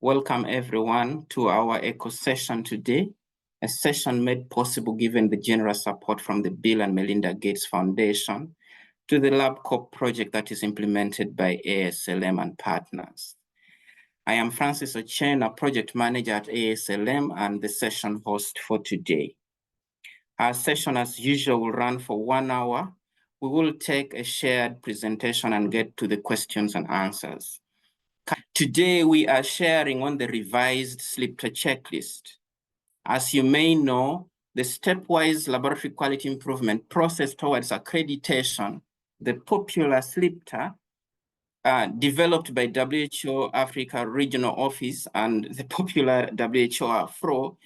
Welcome everyone to our echo session today, a session made possible given the generous support from the Bill and Melinda Gates Foundation to the LabCoP project that is implemented by ASLM and partners. I am Francis Ochen, a project manager at ASLM and the session host for today. Our session, as usual, will run for 1 hour. We will take a shared presentation and get to the questions and answers. Today, we are sharing on the revised SLIPTA checklist. As you may know, the stepwise laboratory quality improvement process towards accreditation, the popular SLIPTA, developed by WHO Africa Regional Office and the popular WHO-AFRO,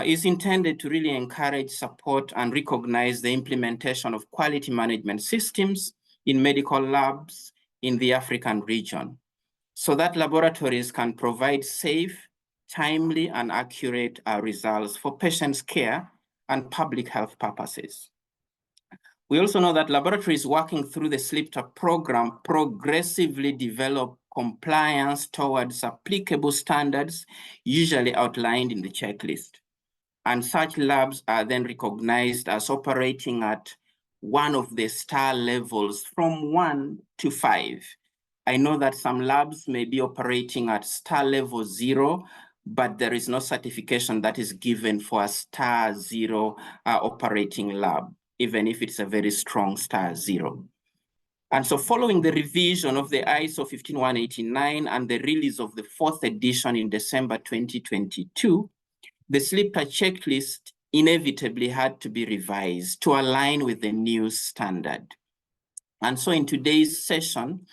is intended to really encourage, support, and recognize the implementation of quality management systems in medical labs in the African region, so that laboratories can provide safe, timely, and accurate results for patients' care and public health purposes. We also know that laboratories working through the SLIPTA program progressively develop compliance towards applicable standards, usually outlined in the checklist. And such labs are then recognized as operating at one of the star levels from 1 to 5. I know that some labs may be operating at star level 0, but there is no certification that is given for a star 0 operating lab, even if it's a very strong star 0. And so following the revision of the ISO 15189 and the release of the 4th edition in December 2022, the SLIPTA checklist inevitably had to be revised to align with the new standard. And so in today's session,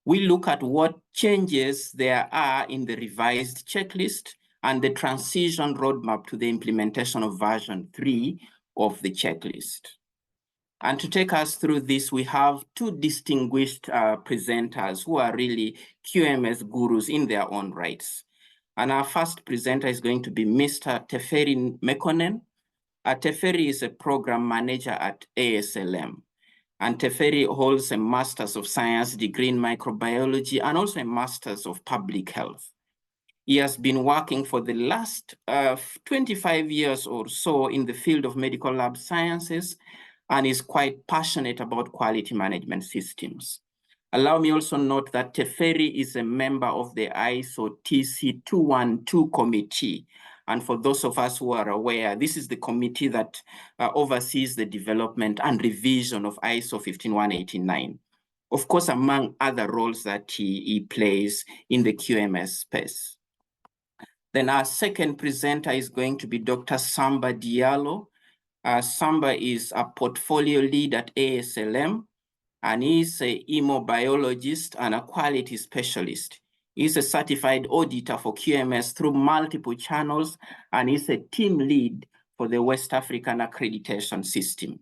we look at what changes there are in the revised checklist and the transition roadmap to the implementation of version 3 of the checklist. And to take us through this, we have two distinguished presenters who are really QMS gurus in their own rights. And our first presenter is going to be Mr. Teferi Mekonnen. Teferi is a program manager at ASLM. And Teferi holds a Master's of Science degree in microbiology and also a Master's of Public Health. He has been working for the last 25 years or so in the field of medical lab sciences and is quite passionate about quality management systems. Allow me also note that Teferi is a member of the ISO TC 212 committee. And for those of us who are aware, this is the committee that oversees the development and revision of ISO 15189. Of course, among other roles that he plays in the QMS space. Then our second presenter is going to be Dr. Samba Diallo. Samba is a portfolio lead at ASLM, and he's a hemobiologist and a quality specialist. He's a certified auditor for QMS through multiple channels, and he's a team lead for the West African accreditation system.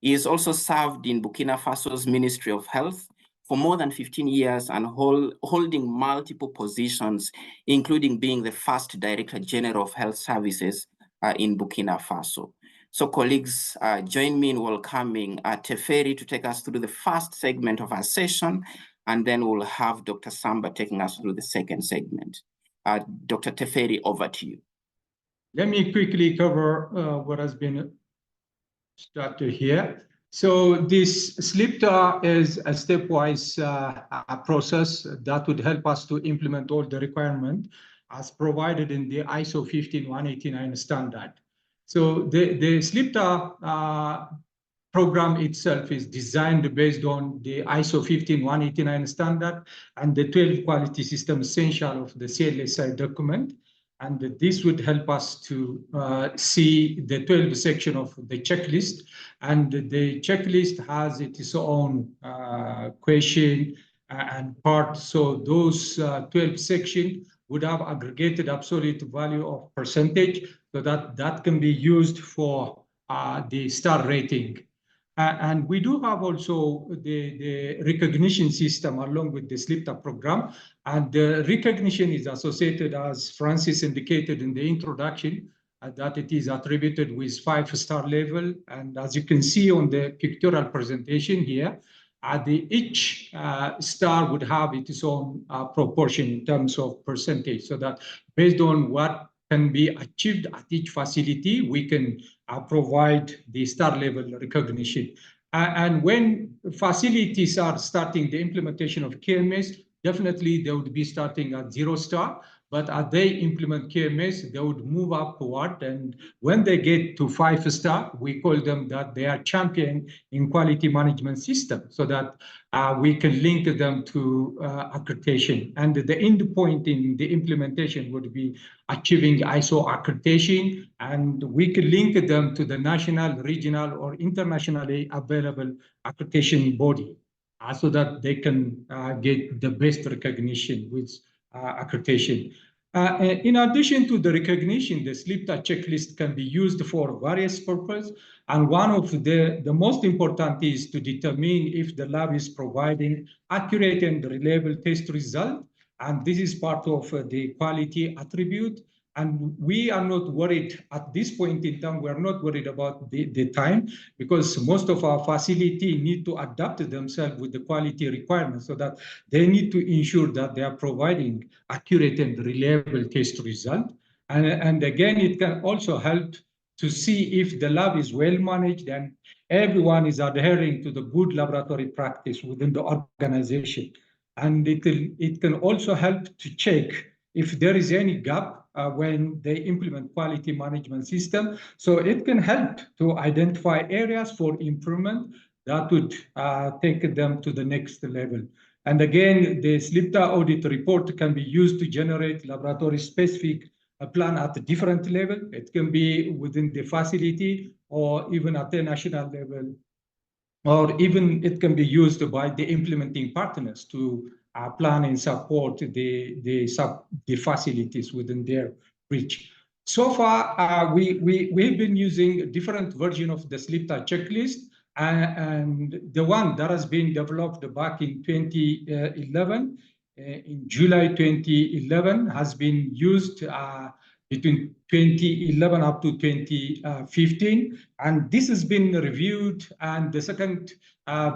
He has also served in Burkina Faso's Ministry of Health for more than 15 years and holding multiple positions, including being the first Director General of Health Services in Burkina Faso. So colleagues, join me in welcoming Teferi to take us through the first segment of our session, and then we'll have Dr. Samba taking us through the second segment. Dr. Teferi, over to you. Let me quickly cover what has been started here. So this SLIPTA is a stepwise process that would help us to implement all the requirements as provided in the ISO 15189 standard. So the SLIPTA program itself is designed based on the ISO 15189 standard and the 12 quality system essential of the CLSI document. And this would help us to see the 12 section of the checklist. And the checklist has its own question and part. So those 12 sections would have aggregated absolute value of percentage, so that can be used for the star rating. And we do have also the recognition system along with the SLIPTA program. And the recognition is associated, as Francis indicated in the introduction, that it is attributed with 5-star level. And as you can see on the pictorial presentation here, each star would have its own proportion in terms of percentage, so that based on what can be achieved at each facility, we can provide the star level recognition. And when facilities are starting the implementation of KMS, definitely they would be starting at 0 star, but as they implement KMS, they would move upward. And when they get to 5 star, we call them that they are champion in quality management system, so that we can link them to accreditation. And the end point in the implementation would be achieving ISO accreditation, and we can link them to the national, regional, or internationally available accreditation body, so that they can get the best recognition with accreditation. In addition to the recognition, the SLIPTA checklist can be used for various purposes, and one of the most important is to determine if the lab is providing accurate and reliable test result, and this is part of the quality attribute. And we are not worried at this point in time, we're not worried about the time, because most of our facility need to adapt themselves with the quality requirements, so that they need to ensure that they are providing accurate and reliable test result. And again, it can also help to see if the lab is well managed and everyone is adhering to the good laboratory practice within the organization. And it can also help to check if there is any gap when they implement quality management system. So it can help to identify areas for improvement that would take them to the next level. And again, the SLIPTA audit report can be used to generate laboratory-specific plan at a different level. It can be within the facility or even at the national level, or even it can be used by the implementing partners to plan and support the facilities within their reach. So far, we've been using different version of the SLIPTA checklist, and the one that has been developed back in 2011, in July 2011, has been used between 2011 up to 2015. And this has been reviewed, and the second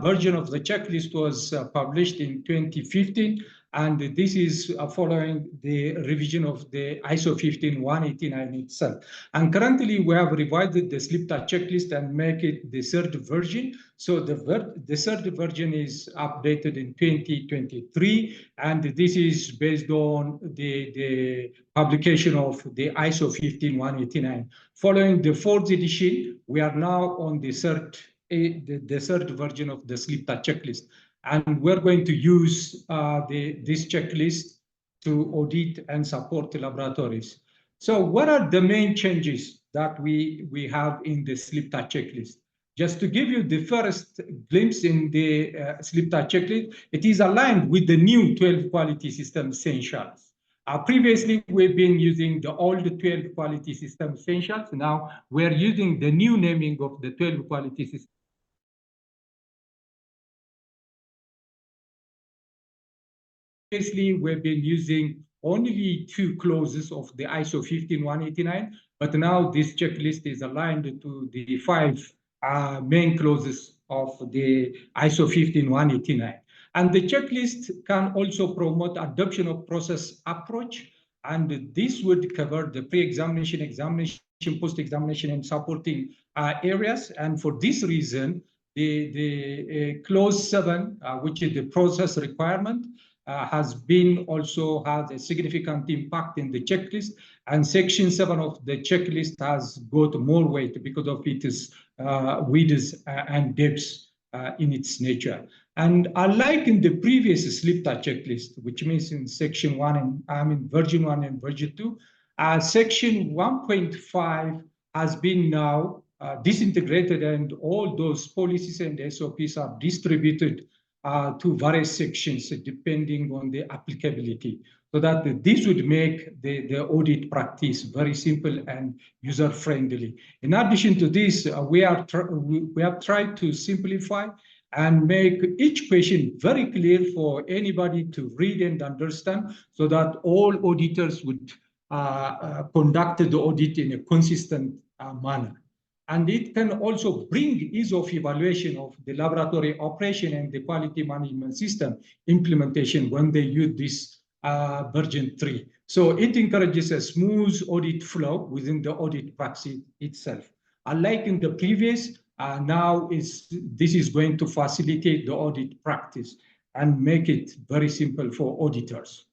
version of the checklist was published in 2015. And this is following the revision of the ISO 15189 itself. And currently, we have revised the SLIPTA checklist and make it the third version. So the third version is updated in 2023, and this is based on the publication of the ISO 15189. Following the fourth edition, we are now on the third version of the SLIPTA checklist. And we're going to use this checklist to audit and support the laboratories. So what are the main changes that we have in the SLIPTA checklist? Just to give you the first glimpse in the SLIPTA checklist, it is aligned with the new 12 quality system essentials. Previously, we've been using the old 12 quality system essentials. Now we're using the new naming of the 12 quality system. Previously, we've been using only 2 clauses of the ISO 15189, but now this checklist is aligned to the 5 main clauses of the ISO 15189. And the checklist can also promote adoption of process approach, and this would cover the pre-examination, examination, post-examination, and supporting areas. And for this reason, the clause 7, which is the process requirement, has a significant impact in the checklist, and section 7 of the checklist has got more weight because of its width and depth in its nature. And unlike in the previous SLIPTA checklist, which means in section 1 and version 1 and version 2, section 1.5 has been now disintegrated, and all those policies and SOPs are distributed to various sections depending on the applicability, so that this would make the audit practice very simple and user-friendly. In addition to this, we have tried to simplify and make each question very clear for anybody to read and understand, so that all auditors would conduct the audit in a consistent manner. And it can also bring ease of evaluation of the laboratory operation and the quality management system implementation when they use this version 3. So it encourages a smooth audit flow within the audit practice itself. Unlike in the previous, now this is going to facilitate the audit practice and make it very simple for auditors.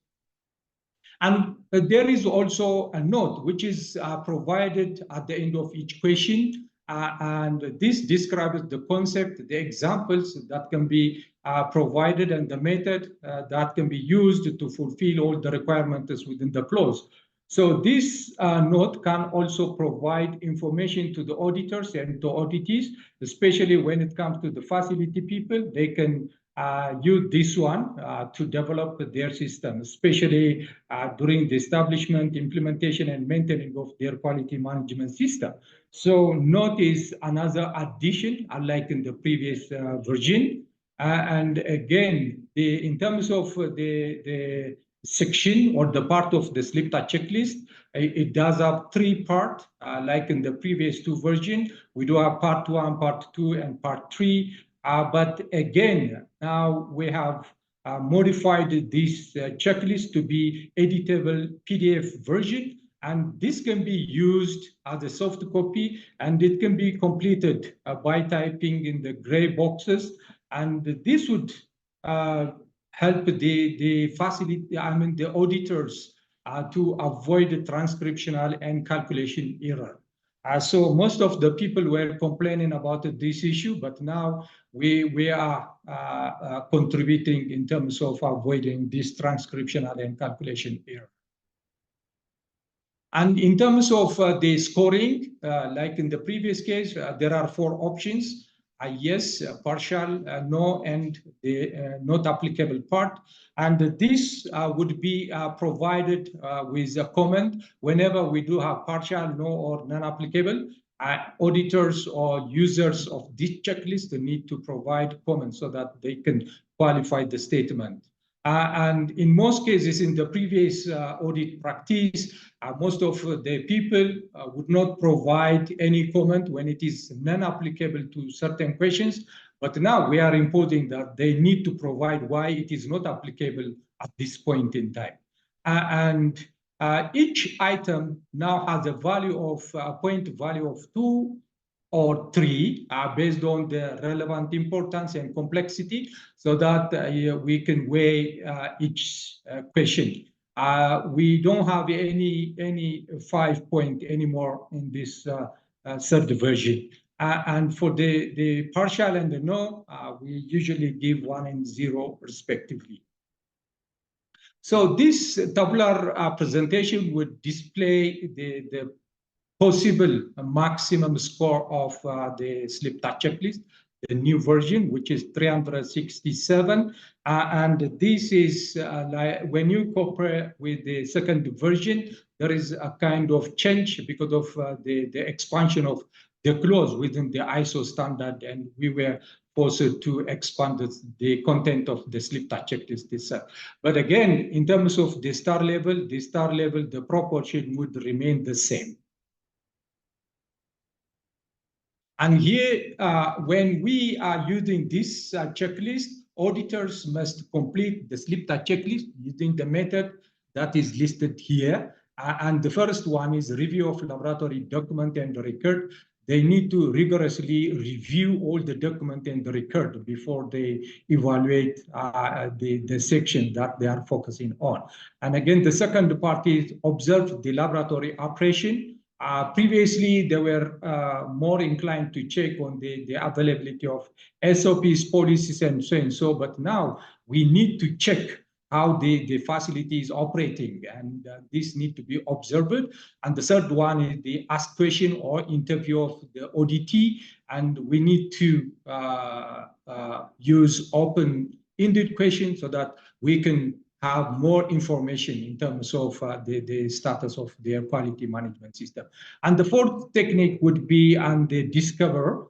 And there is also a note which is provided at the end of each question. And this describes the concept, the examples that can be provided, and the method that can be used to fulfill all the requirements within the clause. So this note can also provide information to the auditors and to auditees, especially when it comes to the facility people. They can use this one to develop their system, especially during the establishment, implementation, and maintenance of their quality management system. So note is another addition, unlike in the previous version. And again, in terms of the section or the part of the SLIPTA checklist, it does have 3 parts, like in the previous 2 versions. We do have part 1, part 2, and part 3. But again, now we have modified this checklist to be editable PDF version, and this can be used as a soft copy, and it can be completed by typing in the gray boxes, and this would help the auditors to avoid the transcriptional and calculation error. So most of the people were complaining about this issue, but now we are contributing in terms of avoiding this transcriptional and calculation error. And in terms of the scoring, like in the previous case, there are 4 options. Yes, partial, no, and the not applicable part. And this would be provided with a comment whenever we do have partial, no, or non-applicable. Auditors or users of this checklist need to provide comments so that they can qualify the statement. And in most cases, in the previous audit practice, most of the people would not provide any comment when it is non-applicable to certain questions. But now we are imposing that they need to provide why it is not applicable at this point in time. And each item now has a value of point value of 2 or 3 based on the relevant importance and complexity, so that we can weigh each question. We don't have any 5 point anymore in this third version. And for the partial and the no, we usually give 1 and 0 respectively. So this tabular presentation would display the possible maximum score of the SLIPTA checklist, the new version, which is 367. And this is like when you compare with the second version, there is a kind of change because of the expansion of the clause within the ISO standard, and we were forced to expand the content of the SLIPTA checklist itself. But again, in terms of the star level, the proportion would remain the same. And here, when we are using this checklist, auditors must complete the SLIPTA checklist using the method that is listed here. And the first one is review of laboratory document and record. They need to rigorously review all the document and the record before they evaluate the section that they are focusing on. And again, the second part is observe the laboratory operation. Previously, they were more inclined to check on the availability of SOPs, policies, and so, but now we need to check how the facility is operating, and this need to be observed. And the third one is the ask question or interview of the auditee, and we need to use open-ended questions so that we can have more information in terms of the status of their quality management system. And the fourth technique would be on the discover,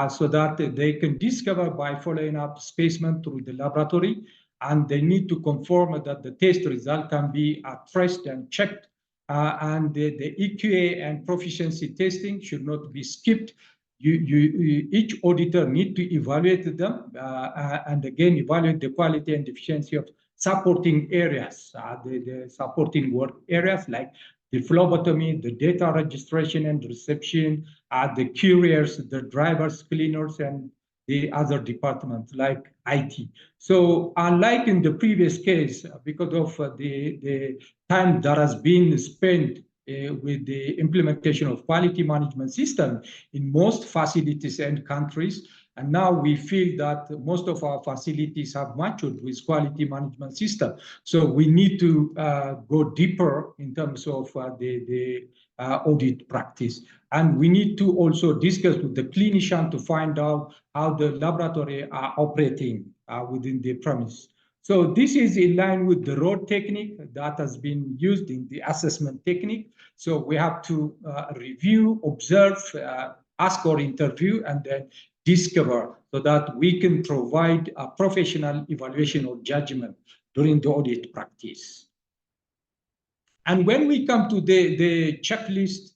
so that they can discover by following up specimen through the laboratory, and they need to confirm that the test result can be traced and checked, and the EQA and proficiency testing should not be skipped. each auditor need to evaluate them and again evaluate the quality and efficiency of supporting areas, the supporting work areas like the phlebotomy, the data registration and reception, the couriers, the drivers, cleaners, and the other departments like IT. So unlike in the previous case, because of the time that has been spent with the implementation of quality management system in most facilities and countries, and now we feel that most of our facilities have matured with quality management system. So we need to go deeper in terms of the audit practice. And we need to also discuss with the clinician to find out how the laboratory are operating within the premise. So this is in line with the road technique that has been used in the assessment technique. So we have to review, observe, ask or interview, and then discover so that we can provide a professional evaluation or judgment during the audit practice. And when we come to the checklist,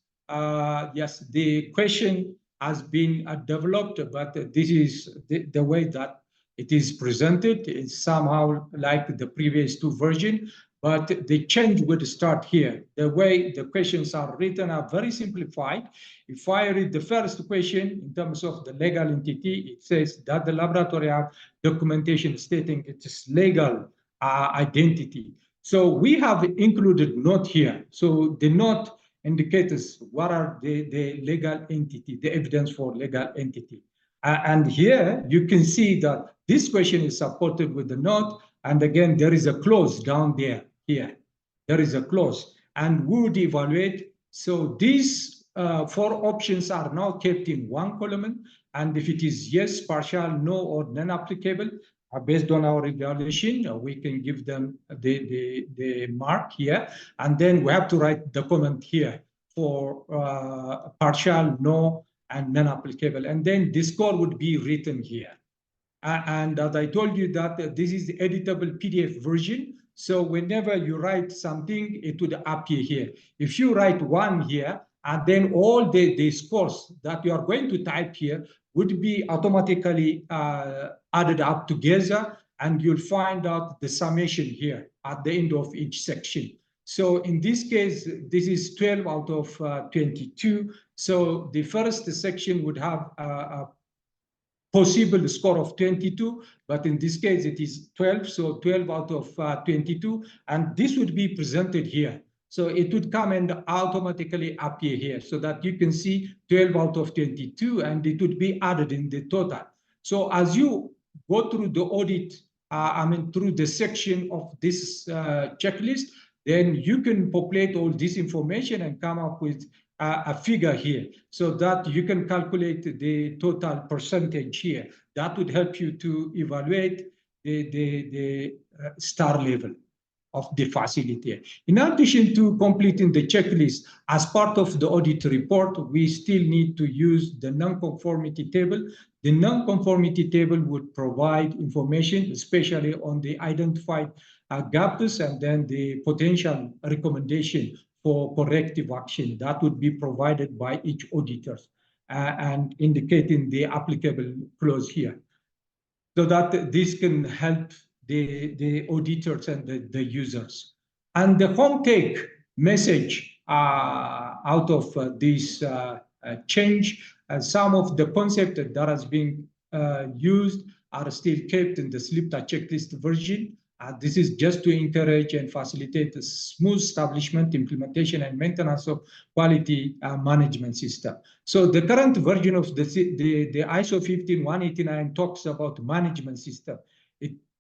yes, the question has been developed, but this is the way that it is presented. It's somehow like the previous two versions, but the change would start here. The way the questions are written are very simplified. If I read the first question in terms of the legal entity, it says that the laboratory have documentation stating its legal identity. So we have included note here. So the note indicates what are the legal entity, the evidence for legal entity. And here you can see that this question is supported with the note. And again, there is a clause down there, here. There is a clause. And we would evaluate. So these four options are now kept in one column. And if it is yes, partial, no, or non-applicable, based on our evaluation, we can give them the mark here. And then we have to write the comment here for partial, no, and non-applicable. And then the score would be written here. And as I told you that this is the editable PDF version. So whenever you write something, it would appear here. If you write one here, and then all the scores that you are going to type here would be automatically added up together, and you'll find out the summation here at the end of each section. So in this case, this is 12 out of 22. So the first section would have a possible score of 22, but in this case it is 12, so 12 out of 22, and this would be presented here. So it would come and automatically appear here so that you can see 12 out of 22, and it would be added in the total. So as you go through the audit, through the section of this checklist, then you can populate all this information and come up with a figure here so that you can calculate the total percentage here. That would help you to evaluate the star level of the facility. In addition to completing the checklist, as part of the audit report, we still need to use the non-conformity table. The non-conformity table would provide information, especially on the identified gaps and then the potential recommendation for corrective action that would be provided by each auditor and indicating the applicable clause here, so that this can help the auditors and the users. And the home take message out of this change, some of the concepts that has been used are still kept in the SLIPTA checklist version. This is just to encourage and facilitate the smooth establishment, implementation, and maintenance of quality management system. So the current version of the ISO 15189 talks about management system.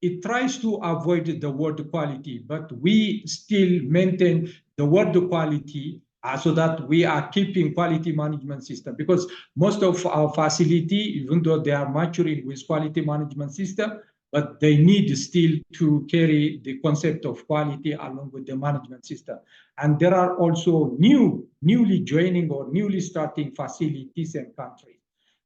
It tries to avoid the word quality, but we still maintain the word quality so that we are keeping quality management system, because most of our facility, even though they are maturing with quality management system, but they need still to carry the concept of quality along with the management system. And there are also newly joining or newly starting facilities and countries.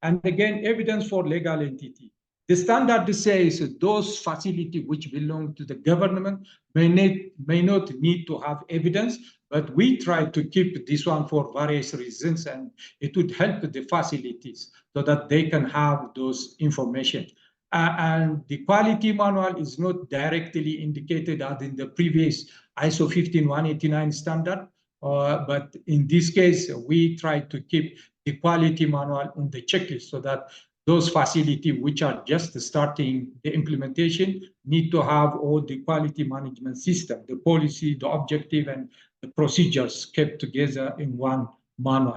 And again, evidence for legal entity. The standard says those facilities which belong to the government may not need to have evidence, But we try to keep this one for various reasons, and it would help the facilities so that they can have those information. And the quality manual is not directly indicated as in the previous ISO 15189 standard, but in this case, we try to keep the quality manual in the checklist so that those facilities which are just starting the implementation need to have all the quality management system, the policy, the objective, and the procedures kept together in one manual.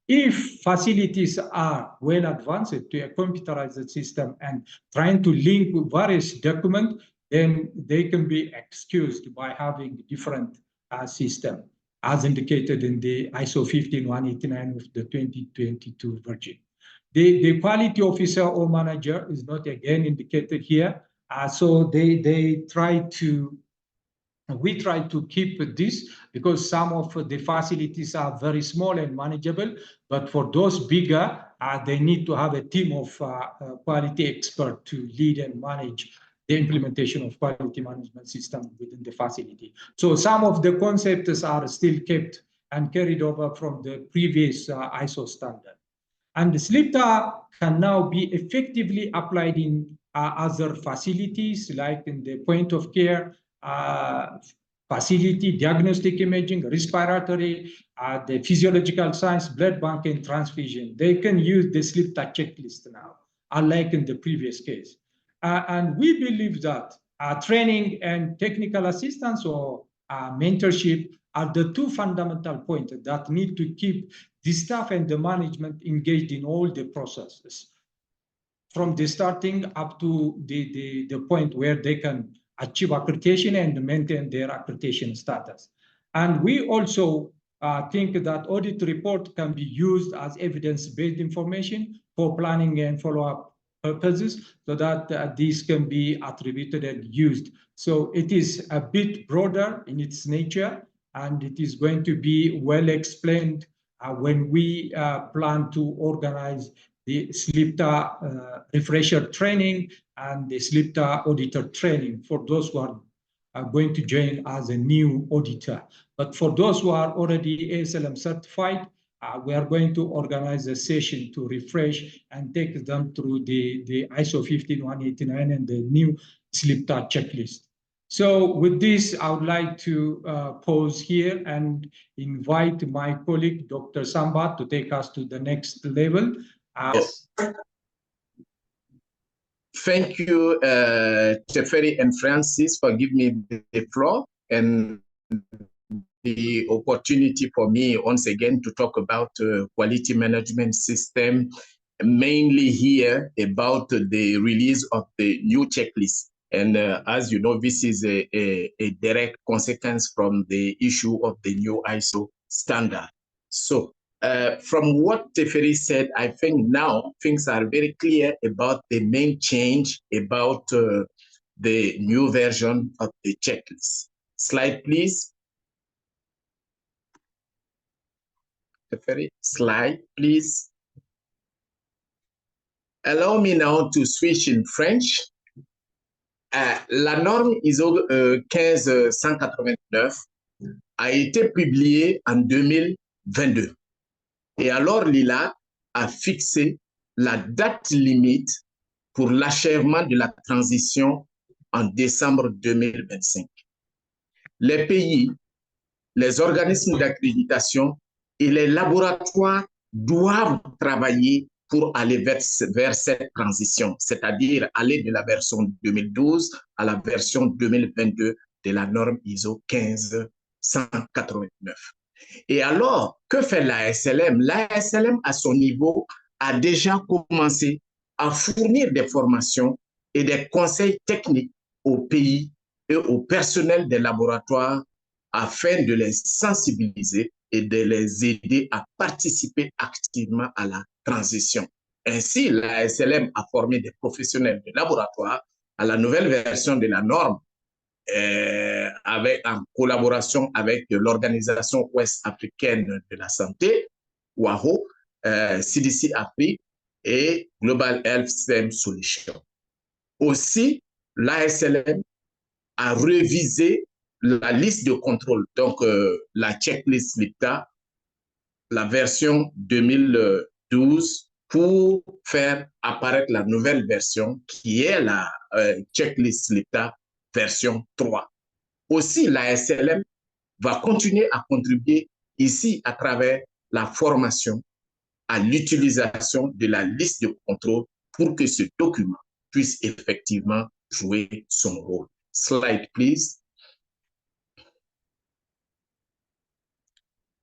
If facilities are well advanced to a computerized system and trying to link various documents, then they can be excused by having different system, as indicated in the ISO 15189 of the 2022 version. The quality officer or manager is not again indicated here. So we try to keep this because some of the facilities are very small and manageable, but for those bigger, they need to have a team of quality experts to lead and manage the implementation of quality management system within the facility. So some of the concepts are still kept and carried over from the previous ISO standard. And the SLIPTA can now be effectively applied in other facilities, like in the point of care facility, diagnostic imaging, respiratory, the physiological science, blood bank, and transfusion. They can use the SLIPTA checklist now, unlike in the previous case. And we believe that training and technical assistance or mentorship are the two fundamental points that need to keep the staff and the management engaged in all the processes, from the starting up to the point where they can achieve accreditation and maintain their accreditation status. And we also think that audit report can be used as evidence-based information for planning and follow-up purposes, so that these can be attributed and used. So it is a bit broader in its nature, and it is going to be well explained when we plan to organize the SLIPTA refresher training and the SLIPTA auditor training for those who are going to join as a new auditor. But for those who are already ASLM certified, we are going to organize a session to refresh and take them through the ISO 15189 and the new SLIPTA checklist. So with this, I would like to pause here and invite my colleague, Dr. Samba, to take us to the next level. Yes. Thank you, Teferi and Francis, for giving me the floor and the opportunity for me once again to talk about quality management system, mainly here about the release of the new checklist. And as you know, this is a direct consequence from the issue of the new ISO standard. So from what Teferi said, I think now things are very clear about the main change about the new version of the checklist. Slide, please. Teferi, slide, please. Allow me now to switch in French. La norme ISO 15189 a été publiée en 2022. Et alors, l'ILA a fixé la date limite pour l'achèvement de la transition en décembre 2025. Les pays, les organismes d'accréditation et les laboratoires doivent travailler pour aller vers cette transition, c'est-à-dire aller de la version 2012 à la version 2022 de la norme ISO 15189. Et alors, que fait l'ASLM? L'ASLM, à son niveau, a déjà commencé à fournir des formations et des conseils techniques aux pays et au personnel des laboratoires afin de les sensibiliser et de les aider à participer activement à la transition. Ainsi, l'ASLM a formé des professionnels de laboratoire à la nouvelle version de la norme en collaboration avec l'Organisation ouest-africaine de la santé, WAHO, CDC Afrique et Global Health System Solutions. Aussi, l'ASLM a révisé la liste de contrôle, donc la checklist SLIPTA, la version 2012, pour faire apparaître la nouvelle version qui est la checklist SLIPTA version 3. Aussi, la ASLM va continuer à contribuer ici à travers la formation à l'utilisation de la liste de contrôle pour que ce document puisse effectivement jouer son rôle. Slide, please.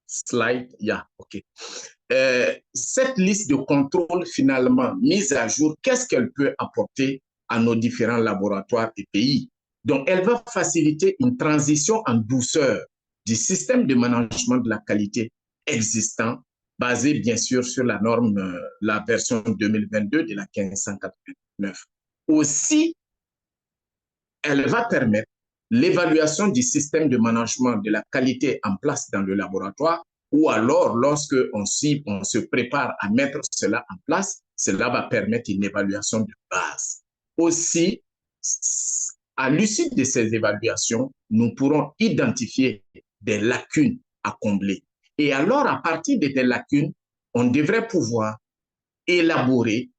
Slide, yeah, OK. Cette liste de contrôle finalement mise à jour, qu'est-ce qu'elle peut apporter à nos différents laboratoires et pays? Donc, elle va faciliter une transition en douceur du système de management de la qualité existant, basé bien sûr sur la norme, la version 2022 de la 1589. Aussi, elle va permettre l'évaluation du système de management de la qualité en place dans le laboratoire, ou alors lorsque on se prépare à mettre cela en place, cela va permettre une évaluation de base. Aussi, à l'issue de ces évaluations, nous pourrons identifier des lacunes à combler. Et alors, à partir de ces lacunes, on devrait pouvoir élaborer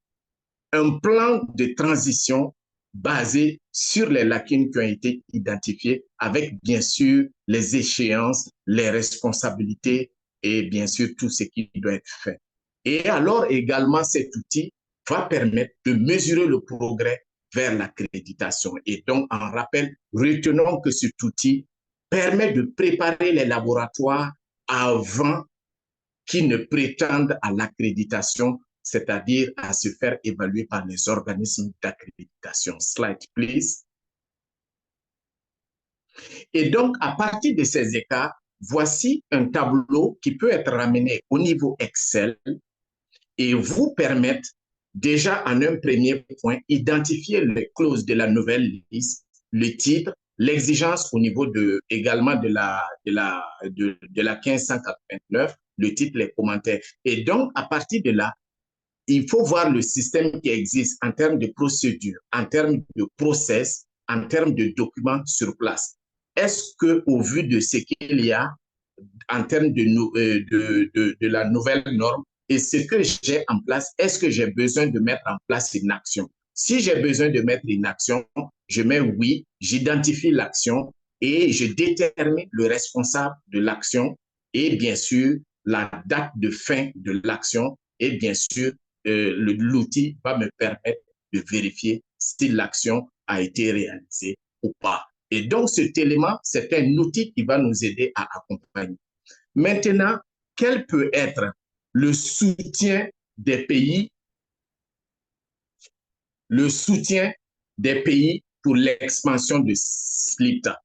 un plan de transition basé sur les lacunes qui ont été identifiées, avec bien sûr les échéances, les responsabilités et bien sûr tout ce qui doit être fait. Et alors également cet outil va permettre de mesurer le progrès vers l'accréditation. Et donc en rappel, retenons que cet outil permet de préparer les laboratoires avant qu'ils ne prétendent à l'accréditation, c'est-à-dire à se faire évaluer par les organismes d'accréditation. Slide, please. Et donc, à partir de ces écarts, voici un tableau qui peut être ramené au niveau Excel et vous permettre déjà en un premier point, identifier les clauses de la nouvelle liste, le titre, l'exigence au niveau également de la 1589, le titre, les commentaires. Et donc, à partir de là, il faut voir le système qui existe en termes de procédure, en termes de process, en termes de documents sur place. Est-ce qu'au vu de ce qu'il y a en termes de la nouvelle norme et ce que j'ai en place, est-ce que j'ai besoin de mettre en place une action? Si j'ai besoin de mettre une action, je mets oui, j'identifie l'action et je détermine le responsable de l'action et bien sûr la date de fin de l'action et bien sûr l'outil va me permettre de vérifier si l'action a été réalisée ou pas. Et donc cet élément, c'est un outil qui va nous aider à accompagner. Maintenant, quel peut être le soutien des pays, pour l'expansion de SLIPTA?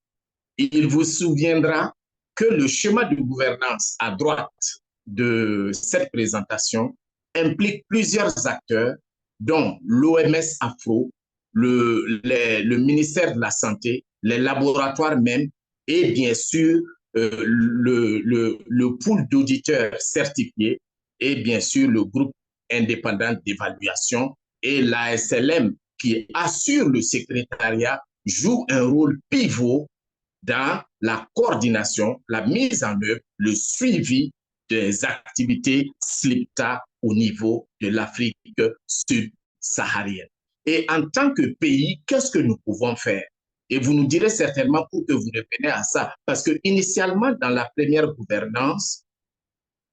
Il vous souviendra que le schéma de gouvernance à droite de cette présentation implique plusieurs acteurs, dont l'OMS-AFRO, le ministère de la Santé, les laboratoires même, et bien sûr le pool d'auditeurs certifiés, et bien sûr le groupe indépendant d'évaluation, et l'ASLM qui assure le secrétariat joue un rôle pivot dans la coordination, la mise en œuvre, le suivi des activités SLIPTA au niveau de l'Afrique subsaharienne. Et en tant que pays, qu'est-ce que nous pouvons faire? Et vous nous direz certainement pour que vous reveniez à ça, parce que initialement, dans la première gouvernance,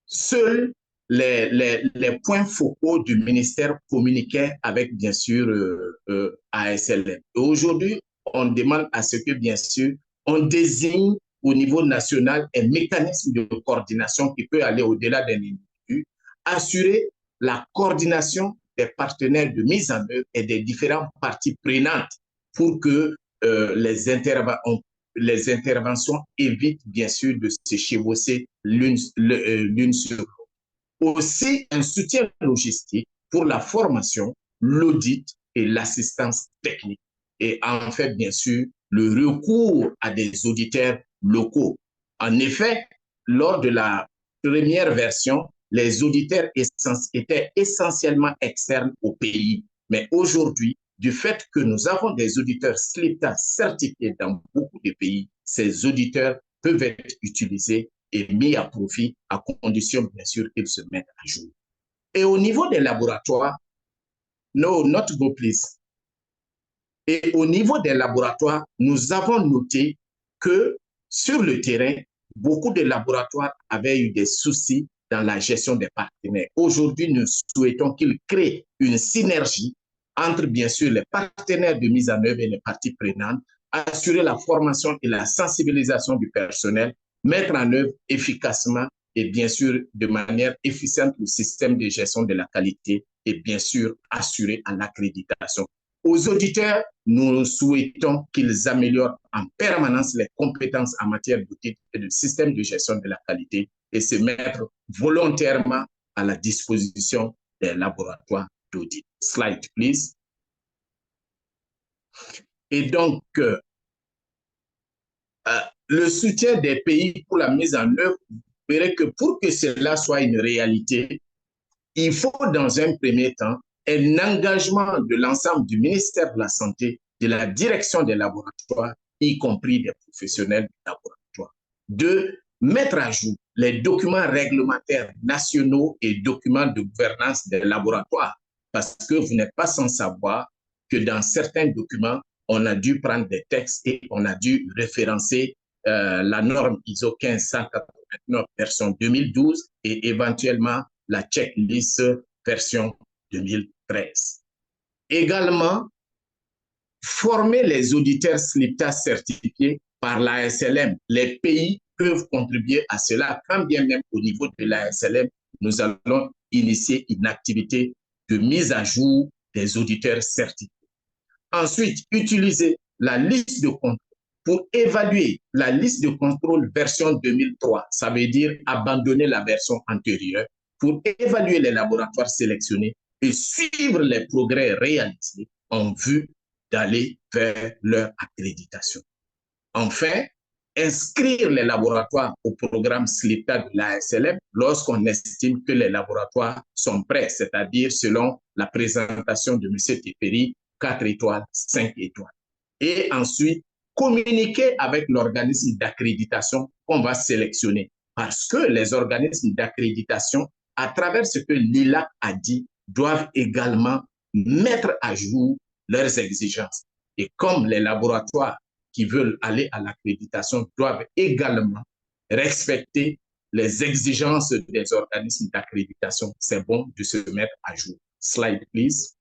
seuls les points focaux du ministère communiquaient avec, bien sûr, ASLM. Aujourd'hui, on demande à ce que, bien sûr, on désigne au niveau national un mécanisme de coordination qui peut aller au-delà d'un individu, assurer la coordination des partenaires de mise en œuvre et des différentes parties prenantes pour que les interventions évitent, bien sûr, de se chevaucher l'une sur l'autre. Aussi, un soutien logistique pour la formation, l'audit et l'assistance technique. Et en fait, bien sûr, le recours à des auditeurs locaux. En effet, lors de la première version, les auditeurs étaient essentiellement externes au pays. Mais aujourd'hui, du fait que nous avons des auditeurs SLIPTA certifiés dans beaucoup de pays, ces auditeurs peuvent être utilisés et mis à profit à condition, bien sûr, qu'ils se mettent à jour. Et au niveau des laboratoires, no, not go please. Et au niveau des laboratoires, nous avons noté que sur le terrain, beaucoup de laboratoires avaient eu des soucis dans la gestion des partenaires. Aujourd'hui, nous souhaitons qu'ils créent une synergie entre, bien sûr, les partenaires de mise en œuvre et les parties prenantes, assurer la formation et la sensibilisation du personnel, mettre en œuvre efficacement et bien sûr de manière efficiente le système de gestion de la qualité et bien sûr assurer à l'accréditation. Aux auditeurs, nous souhaitons qu'ils améliorent en permanence les compétences en matière d'audit et de système de gestion de la qualité et se mettre volontairement à la disposition des laboratoires d'audit. Slide, please. Et donc, le soutien des pays pour la mise en œuvre, vous verrez que pour que cela soit une réalité, il faut dans un premier temps un engagement de l'ensemble du ministère de la Santé, de la direction des laboratoires, y compris des professionnels du laboratoire. De mettre à jour les documents réglementaires nationaux et documents de gouvernance des laboratoires, parce que vous n'êtes pas sans savoir que dans certains documents, on a dû prendre des textes et on a dû référencer la norme ISO 15189 version 2012 et éventuellement la checklist version 2013. Également, former les auditeurs SLIPTA certifiés par l'ASLM. Les pays peuvent contribuer à cela, quand bien même au niveau de l'ASLM, nous allons initier une activité de mise à jour des auditeurs certifiés. Ensuite, utiliser la liste de contrôle pour évaluer la liste de contrôle version 2003. Ça veut dire abandonner la version antérieure pour évaluer les laboratoires sélectionnés et suivre les progrès réalisés en vue d'aller vers leur accréditation. Enfin, inscrire les laboratoires au programme SLIPTA de l'ASLM lorsqu'on estime que les laboratoires sont prêts, c'est-à-dire selon la présentation de M. Teperi, 4 étoiles, 5 étoiles. Et ensuite, communiquer avec l'organisme d'accréditation qu'on va sélectionner. Parce que les organismes d'accréditation, à travers ce que l'ILAC a dit, doivent également mettre à jour leurs exigences. Et comme les laboratoires qui veulent aller à l'accréditation doivent également respecter les exigences des organismes d'accréditation, c'est bon de se mettre à jour. Slide, please.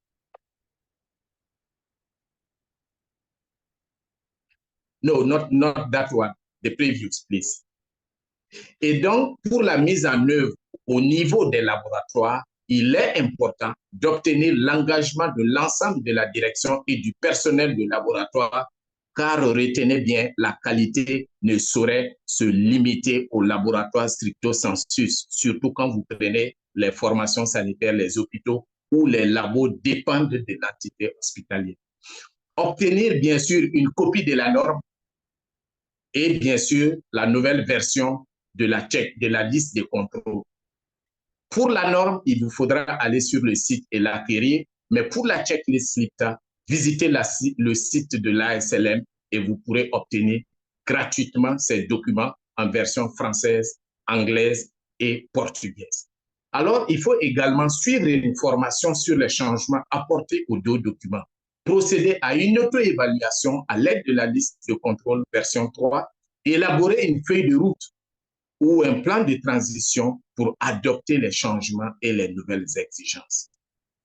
No, not that one. The previous, please. Et donc, pour la mise en œuvre au niveau des laboratoires, il est important d'obtenir l'engagement de l'ensemble de la direction et du personnel de laboratoire, car retenez bien, la qualité ne saurait se limiter au laboratoire stricto sensus, surtout quand vous prenez les formations sanitaires, les hôpitaux, où les labos dépendent de l'entité hospitalière. Obtenir, bien sûr, une copie de la norme et bien sûr la nouvelle version de la liste de contrôle. Pour la norme, il vous faudra aller sur le site et l'acquérir, mais pour la checklist SLIPTA, visitez le site de l'ASLM et vous pourrez obtenir gratuitement ces documents en version française, anglaise et portugaise. Alors, il faut également suivre une formation sur les changements apportés aux deux documents. Procéder à une auto-évaluation à l'aide de la liste de contrôle version 3, élaborer une feuille de route ou un plan de transition pour adopter les changements et les nouvelles exigences.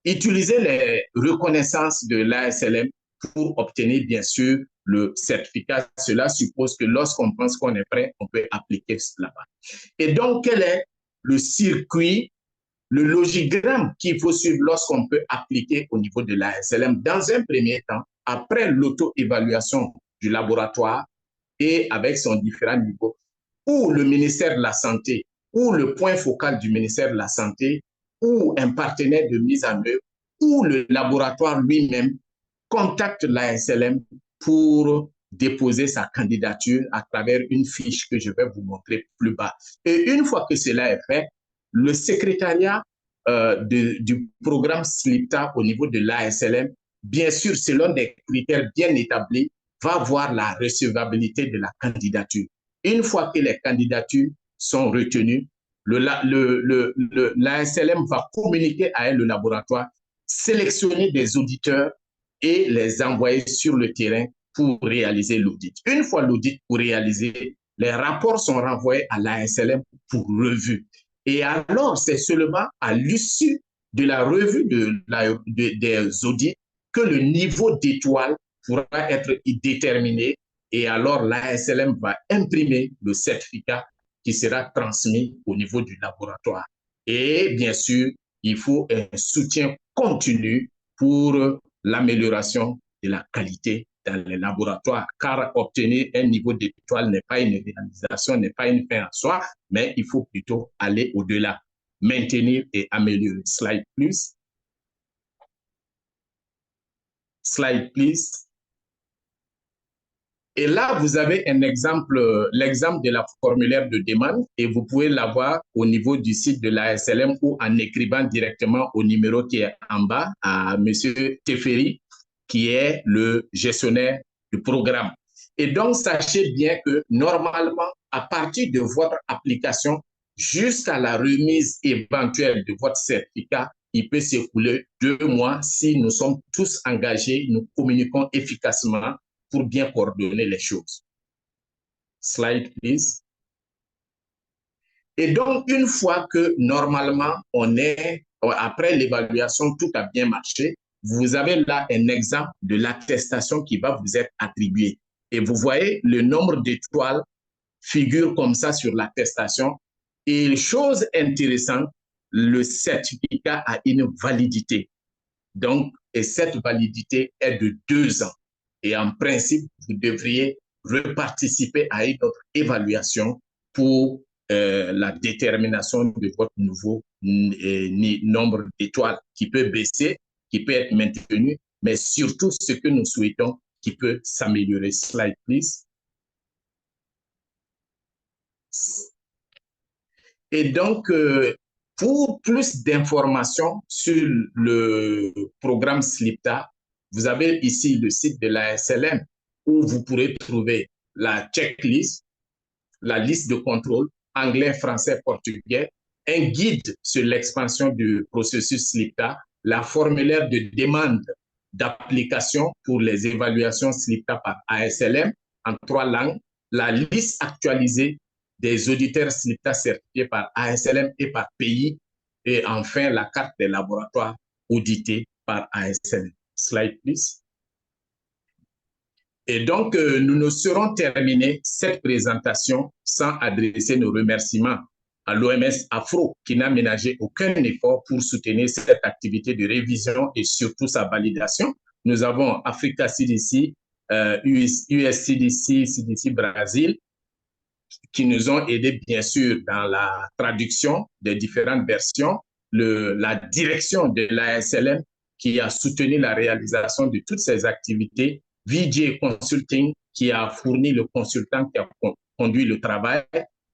Utiliser les reconnaissances de l'ASLM pour obtenir, bien sûr, le certificat. Cela suppose que lorsqu'on pense qu'on est prêt, on peut appliquer cela. Et donc, quel est le circuit, le logigramme qu'il faut suivre lorsqu'on peut appliquer au niveau de l'ASLM? Dans un premier temps, après l'auto-évaluation du laboratoire et avec son différent niveau, ou le ministère de la Santé, ou le point focal du ministère de la Santé, ou un partenaire de mise en œuvre, ou le laboratoire lui-même contacte l'ASLM pour déposer sa candidature à travers une fiche que je vais vous montrer plus bas. Et une fois que cela est fait, le secrétariat du programme SLIPTA au niveau de l'ASLM, bien sûr, selon des critères bien établis, va voir la recevabilité de la candidature. Une fois que les candidatures sont retenues, l'ASLM va communiquer à elle, le laboratoire, sélectionner des auditeurs et les envoyer sur le terrain pour réaliser l'audit. Une fois l'audit pour réaliser, les rapports sont renvoyés à l'ASLM pour revue. Et alors, c'est seulement à l'issue de la revue des audits que le niveau d'étoile pourra être déterminé. Et alors, l'ASLM va imprimer le certificat qui sera transmis au niveau du laboratoire. Et bien sûr, il faut un soutien continu pour l'amélioration de la qualité dans les laboratoires, car obtenir un niveau d'étoile n'est pas une réalisation, n'est pas une fin en soi, mais il faut plutôt aller au-delà, maintenir et améliorer. Slide, please. Slide, please. Et là, vous avez un exemple, l'exemple de la formulaire de demande, et vous pouvez l'avoir au niveau du site de l'ASLM ou en écrivant directement au numéro qui est en bas à M. Teferi, qui est le gestionnaire du programme. Et donc, sachez bien que normalement, à partir de votre application, jusqu'à la remise éventuelle de votre certificat, il peut s'écouler 2 mois si nous sommes tous engagés, nous communiquons efficacement pour bien coordonner les choses. Slide, please. Et donc, une fois que normalement, après l'évaluation, tout a bien marché, vous avez là un exemple de l'attestation qui va vous être attribuée. Et vous voyez, le nombre d'étoiles figure comme ça sur l'attestation. Et chose intéressante, le certificat a une validité. Donc, et cette validité est de 2 ans. Et en principe, vous devriez reparticiper à une autre évaluation pour la détermination de votre nouveau nombre d'étoiles qui peut baisser, qui peut être maintenu, mais surtout ce que nous souhaitons qui peut s'améliorer. Slide, please. Et donc, pour plus d'informations sur le programme SLIPTA, vous avez ici le site de la SLM où vous pourrez trouver la checklist, la liste de contrôle, anglais, français, portugais, un guide sur l'expansion du processus SLIPTA, la formulaire de demande d'application pour les évaluations SLIPTA par ASLM en 3 langues, la liste actualisée des auditeurs SLIPTA certifiés par ASLM et par pays, et enfin la carte des laboratoires audités par ASLM. Slide, please. Et donc, nous ne serons terminés cette présentation sans adresser nos remerciements à l'OMS-AFRO qui n'a ménagé aucun effort pour soutenir cette activité de révision et surtout sa validation. Nous avons Africa CDC, US-CDC, CDC Brésil, qui nous ont aidés, bien sûr, dans la traduction des différentes versions, la direction de l'ASLM qui a soutenu la réalisation de toutes ces activités, VJ Consulting qui a fourni le consultant qui a conduit le travail,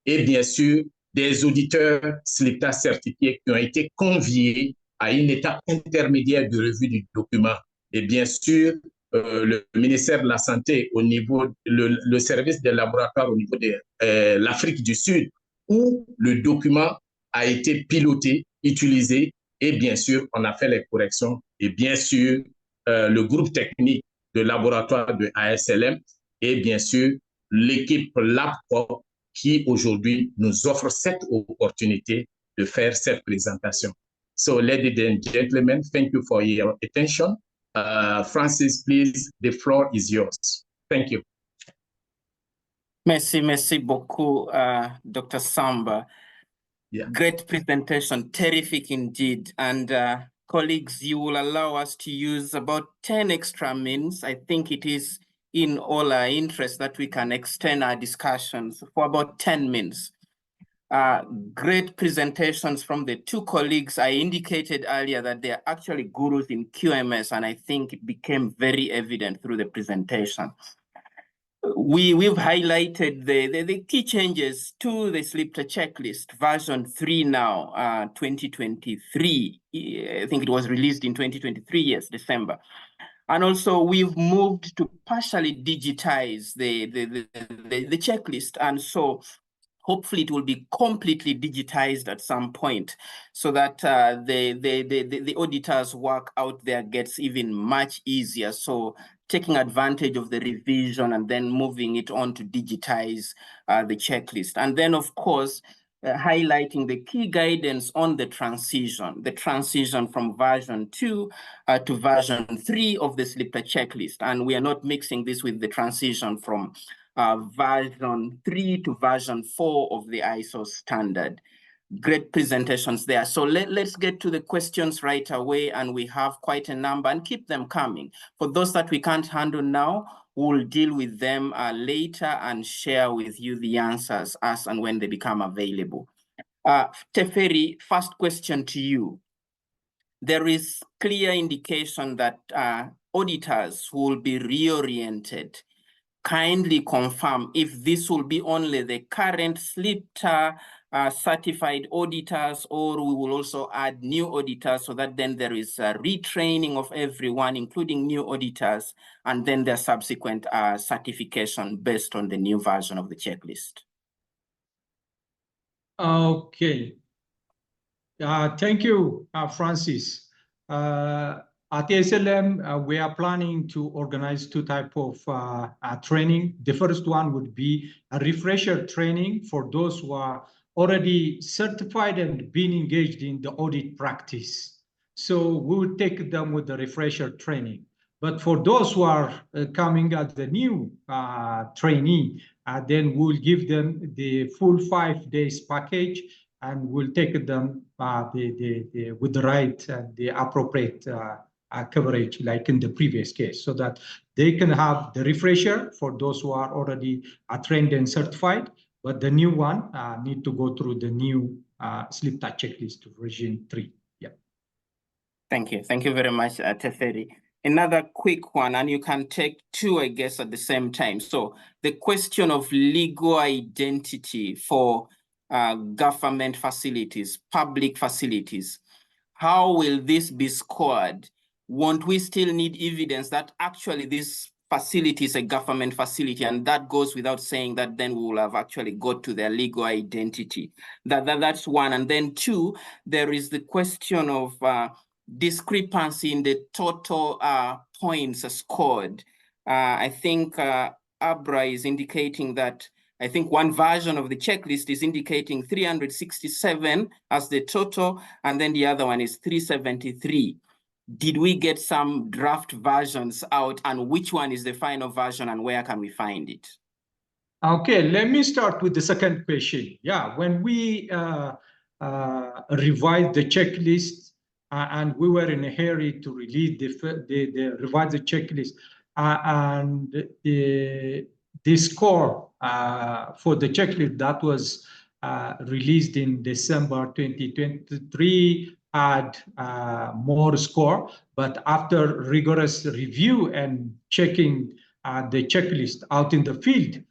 et bien sûr, des auditeurs SLIPTA certifiés qui ont été conviés à une étape intermédiaire de revue du document. Et bien sûr, le ministère de la Santé au niveau, le service des laboratoires au niveau de l'Afrique du Sud, où le document a été piloté, utilisé, et bien sûr, on a fait les corrections. Et bien sûr, le groupe technique de laboratoire de ASLM et bien sûr, l'équipe LabCoP qui aujourd'hui nous offre cette opportunité de faire cette présentation. So, ladies and gentlemen, thank you for your attention. Francis, please, the floor is yours. Thank you. Merci beaucoup, Dr. Samba. Yeah. Great presentation, terrific indeed. And colleagues, you will allow us to use about 10 extra minutes. I think it is in all our interest that we can extend our discussions for about 10 minutes. Great presentations from the 2 colleagues. I indicated earlier that they are actually gurus in QMS, and I think it became very evident through the presentation. We've highlighted the key changes to the SLIPTA checklist, version 3 now, 2023. I think it was released in 2023, yes, December. And also we've moved to partially digitize the checklist. And so hopefully it will be completely digitized at some point so that the auditors' work out there gets even much easier. So taking advantage of the revision and then moving it on to digitize the checklist. And then, of course, highlighting the key guidance on the transition from version 2 to version 3 of the SLIPTA checklist. And we are not mixing this with the transition from version 3 to version 4 of the ISO standard. Great presentations there. So let's get to the questions right away, and we have quite a number, and keep them coming. For those that we can't handle now, we'll deal with them later and share with you the answers as and when they become available. Teferi, first question to you. There is clear indication that auditors will be reoriented. Kindly confirm if this will be only the current SLIPTA certified auditors, or we will also add new auditors, so that then there is a retraining of everyone, including new auditors, and then their subsequent certification based on the new version of the checklist. Okay. Thank you, Francis. At ASLM, we are planning to organize two types of training. The first one would be a refresher training for those who are already certified and been engaged in the audit practice. So we will take them with the refresher training. But for those who are coming as the new trainee, then we'll give them the full 5 days package, and we'll take them with the right and the appropriate coverage, like in the previous case, so that they can have the refresher for those who are already trained and certified, but the new one need to go through the new SLIPTA checklist version 3. Yeah. Thank you. Thank you very much, Teferi. Another quick one, and you can take two, I guess, at the same time. So the question of legal identity for government facilities, public facilities, how will this be scored? Won't we still need evidence that actually this facility is a government facility? And that goes without saying that then we will have actually got to their legal identity. That's one. And then two, there is the question of discrepancy in the total points scored. I think Abra is indicating that I think one version of the checklist is indicating 367 as the total, and then the other one is 373. Did we get some draft versions out, and which one is the final version, and where can we find it? Okay, let me start with the second question. Yeah, when we revised the checklist, and we were in a hurry to release the revised checklist, and the score for the checklist that was released in December 2023 had more score, but after rigorous review and checking the checklist out in the field,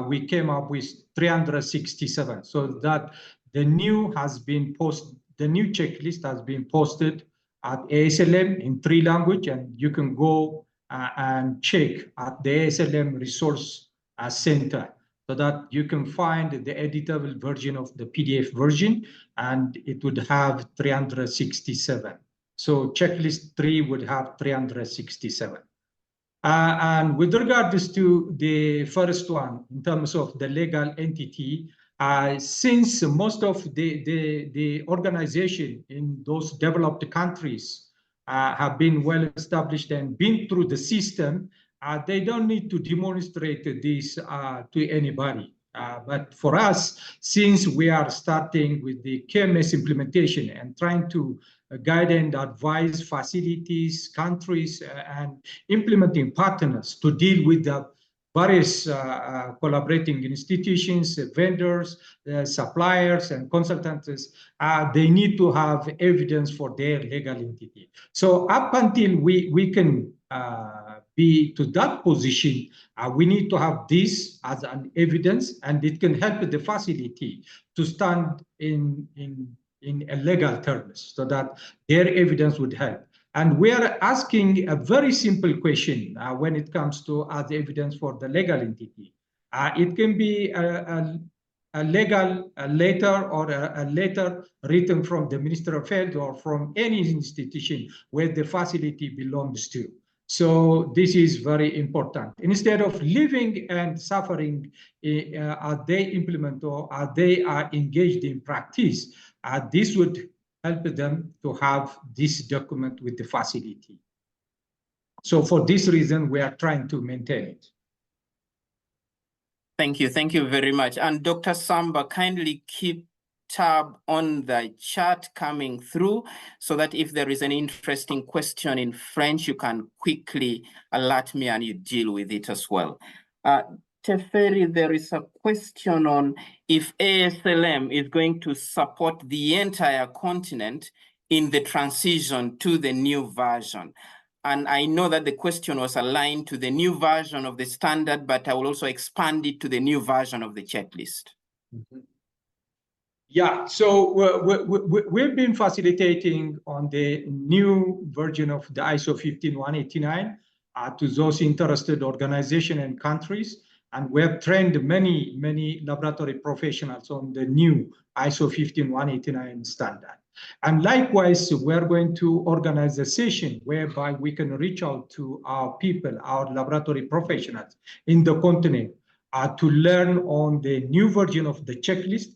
we came up with 367. So that the new checklist has been posted at ASLM in 3 languages, and you can go and check at the ASLM Resource Center, so that you can find the editable version of the PDF version, and it would have 367. So checklist 3 would have 367. And with regards to the first one, in terms of the legal entity, since most of the organization in those developed countries have been well established and been through the system, they don't need to demonstrate this to anybody. But for us, since we are starting with the KMS implementation and trying to guide and advise facilities, countries, and implementing partners to deal with the various collaborating institutions, vendors, suppliers, and consultants, they need to have evidence for their legal entity. So up until we can be to that position, we need to have this as an evidence, and it can help the facility to stand in a legal terms, so that their evidence would help. And we are asking a very simple question when it comes to as evidence for the legal entity. It can be a legal letter or a letter written from the Minister of Health or from any institution where the facility belongs to. So this is very important. Instead of living and suffering as they implement or as they are engaged in practice, this would help them to have this document with the facility. So for this reason, we are trying to maintain it. Thank you very much. And Dr. Samba, kindly keep tab on the chat coming through so that if there is an interesting question in French, you can quickly alert me and you deal with it as well. Teferi, there is a question on if ASLM is going to support the entire continent in the transition to the new version. And I know that the question was aligned to the new version of the standard, but I will also expand it to the new version of the checklist. Mm-hmm. Yeah, so we've been facilitating on the new version of the ISO 15189 to those interested organizations and countries. And we have trained many laboratory professionals on the new ISO 15189 standard. And likewise, we're going to organize a session whereby we can reach out to our people, our laboratory professionals in the continent to learn on the new version of the checklist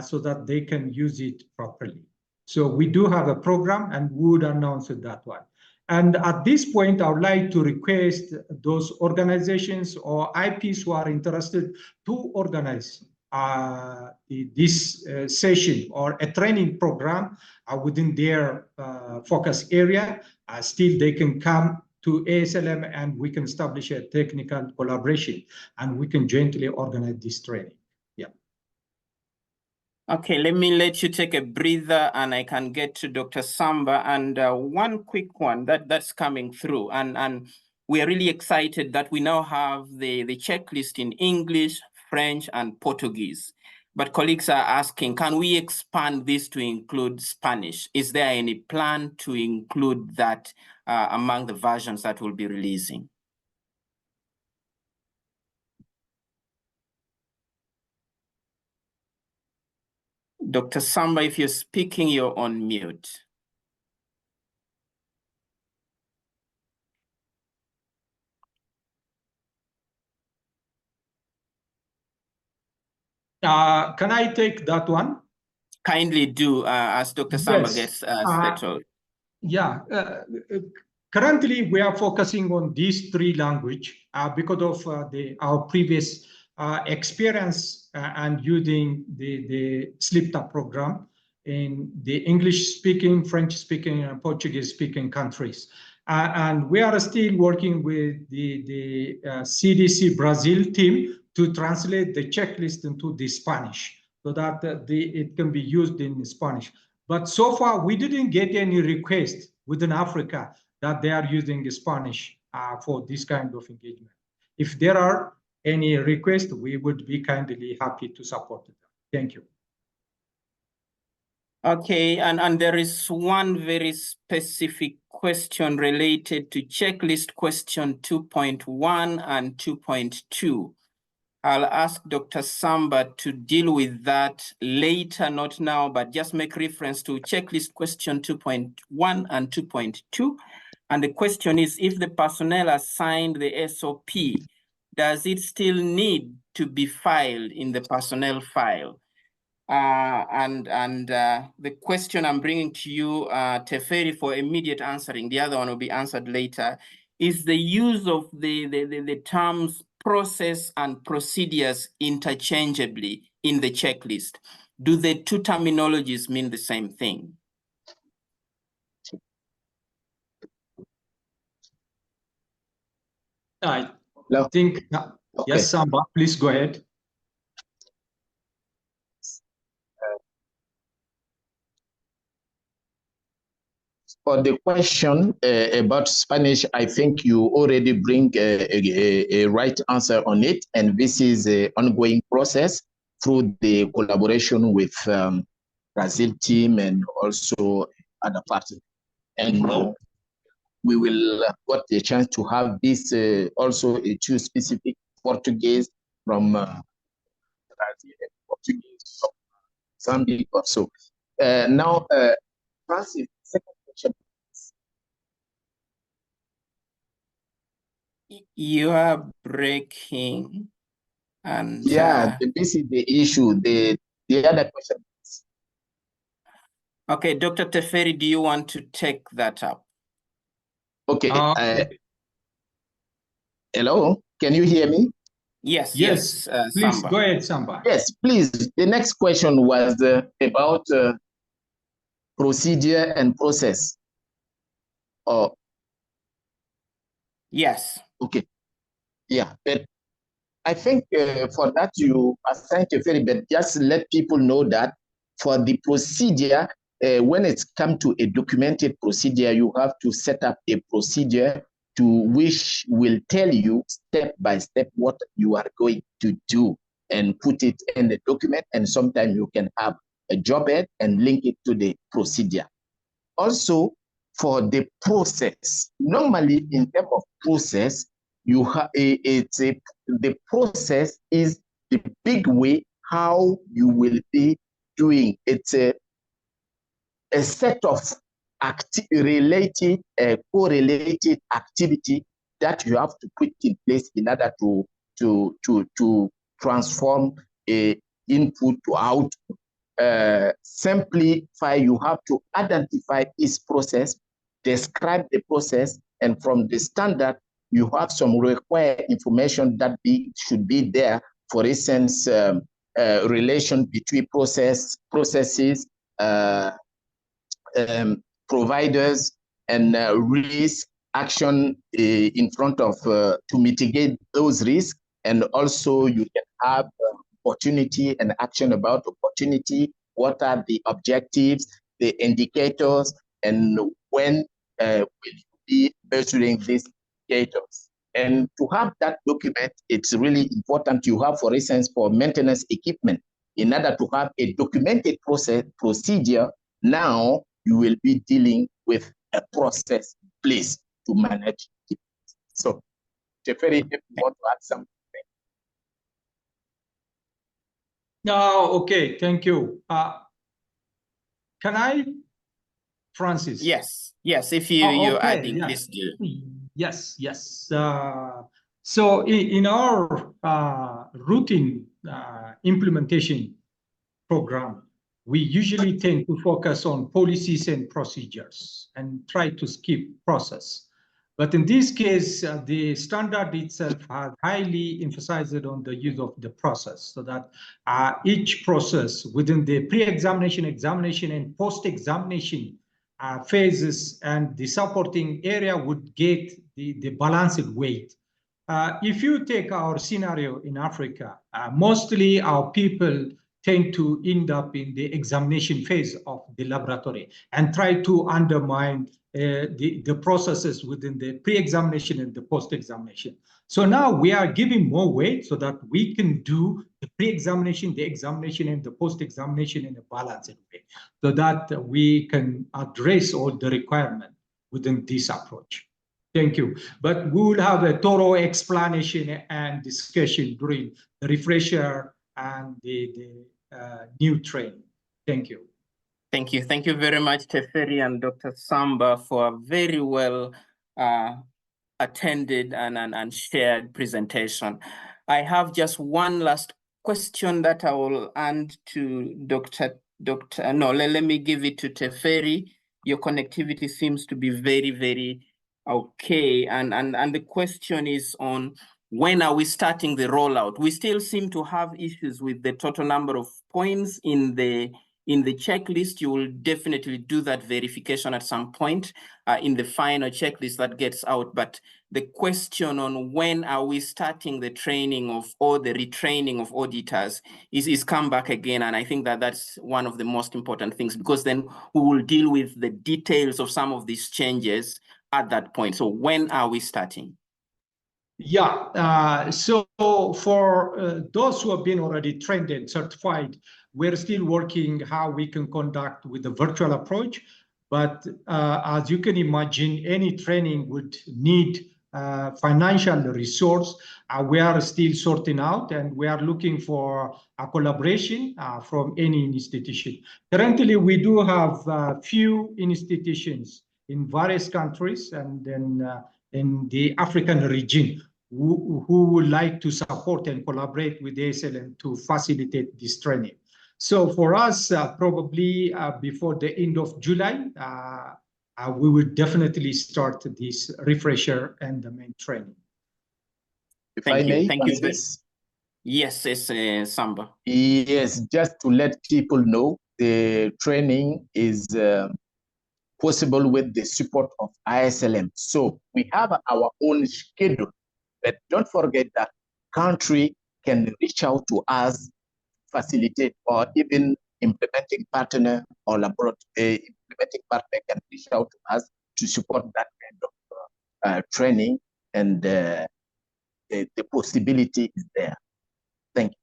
so that they can use it properly. So we do have a program and we would announce that one. And at this point, I would like to request those organizations or IPs who are interested to organize this session or a training program within their focus area. Still, they can come to ASLM and we can establish a technical collaboration and we can jointly organize this training. Yeah. Okay, let me let you take a breather and I can get to Dr. Samba. And one quick one that's coming through. And we are really excited that we now have the checklist in English, French, and Portuguese. But colleagues are asking, can we expand this to include Spanish? Is there any plan to include that among the versions that we'll be releasing? Dr. Samba, if you're speaking, you're on mute. Can I take that one? Kindly do, as Dr. Samba gets settled. Yeah. Currently, we are focusing on these three languages because of our previous experience and using the SLIPTA program in the English-speaking, French-speaking, and Portuguese-speaking countries. And we are still working with the CDC Brazil team to translate the checklist into the Spanish so that it can be used in Spanish. But so far, we didn't get any request within Africa that they are using Spanish for this kind of engagement. If there are any requests, we would be kindly happy to support them. Thank you. Okay, and there is one very specific question related to checklist question 2.1 and 2.2. I'll ask Dr. Samba to deal with that later, not now, but just make reference to checklist question 2.1 and 2.2. And the question is, if the personnel assigned the SOP, does it still need to be filed in the personnel file? The question I'm bringing to you, Teferi, for immediate answering, the other one will be answered later, is the use of the terms process and procedures interchangeably in the checklist. Do the two terminologies mean the same thing? I think, okay. Yes, Samba, please go ahead. For the question about Spanish, I think you already bring a right answer on it, and this is an ongoing process through the collaboration with Brazil team and also other parties. And we will got the chance to have this also a two specific Portuguese from Brazil and Portuguese from Zambia also. Now, Francis, second question. You are breaking, and yeah, this is the issue. The other question. Okay, Dr. Teferi, do you want to take that up? Okay. Hello, can you hear me? Yes, yes. Please Samba. go ahead, Samba. Yes, please. The next question was about procedure and process. Oh. Yes. Okay. Yeah, but I think for that you assigned a very bit. Just let people know that for the procedure, when it's come to a documented procedure, you have to set up a procedure to which will tell you step by step what you are going to do and put it in the document. And sometimes you can have a job ad and link it to the procedure. Also, for the process, normally in terms of process, you have the process is the big way how you will be doing. It's a set of correlated activity that you have to put in place in order to transform a input to output. Simplify, you have to identify this process, describe the process, and from the standard, you have some required information that should be there. For instance, relation between processes, providers, and risk action in front of to mitigate those risks. And also you can have opportunity and action about opportunity. What are the objectives, the indicators, and when will you be measuring these indicators? And to have that document, it's really important you have, for instance, for maintenance equipment. In order to have a documented procedure, now you will be dealing with a process in place to manage it. So, Jeffrey, if you want to add something. No, okay, thank you. Can I, Francis? Yes, if you're adding, yeah. please do. Yes. So in our routine implementation program, we usually tend to focus on policies and procedures and try to skip process. But in this case, the standard itself has highly emphasized on the use of the process, so that each process within the pre-examination, examination, and post-examination phases and the supporting area would get the balanced weight. If you take our scenario in Africa, mostly our people tend to end up in the examination phase of the laboratory and try to undermine the processes within the pre-examination and the post-examination. So now we are giving more weight so that we can do the pre-examination, the examination, and the post-examination in a balanced way, so that we can address all the requirements within this approach. Thank you. But we will have a thorough explanation and discussion during the refresher and the new training. Thank you. Thank you. Thank you very much, Teferi and Dr. Samba, for a very well attended and shared presentation. I have just one last question that I will hand to let me give it to Teferi. Your connectivity seems to be very, very okay. And the question is on when are we starting the rollout? We still seem to have issues with the total number of points in the checklist. You will definitely do that verification at some point in the final checklist that gets out. But the question on when are we starting the training of or the retraining of auditors is come back again. And I think that that's one of the most important things, because then we will deal with the details of some of these changes at that point. So when are we starting? Yeah, so for those who have been already trained and certified, we're still working how we can conduct with the virtual approach. But as you can imagine, any training would need financial resource. We are still sorting out, and we are looking for a collaboration from any institution. Currently, we do have a few institutions in various countries and then in the African region who would like to support and collaborate with ASLM to facilitate this training. So for us, probably before the end of July, we will definitely start this refresher and the main training. If I may, Thank you. Francis? Yes, Samba. Yes, just to let people know, the training is possible with the support of ASLM. So we have our own schedule, but don't forget that country can reach out to us, facilitate, or even implementing partner or implementing partner can reach out to us to support that kind of training, and the possibility is there. Thank you.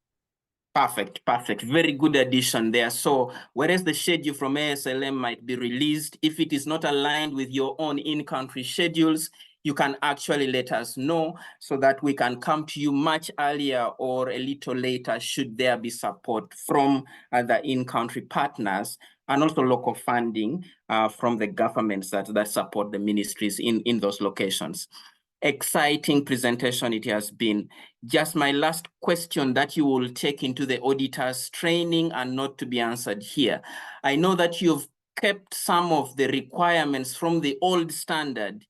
Perfect. Very good addition there. So whereas the schedule from ASLM might be released, if it is not aligned with your own in-country schedules, you can actually let us know so that we can come to you much earlier or a little later should there be support from the in-country partners and also local funding from the governments that support the ministries in those locations. Exciting presentation it has been. Just my last question that you will take into the auditors training and not to be answered here. I know that you've kept some of the requirements from the old standard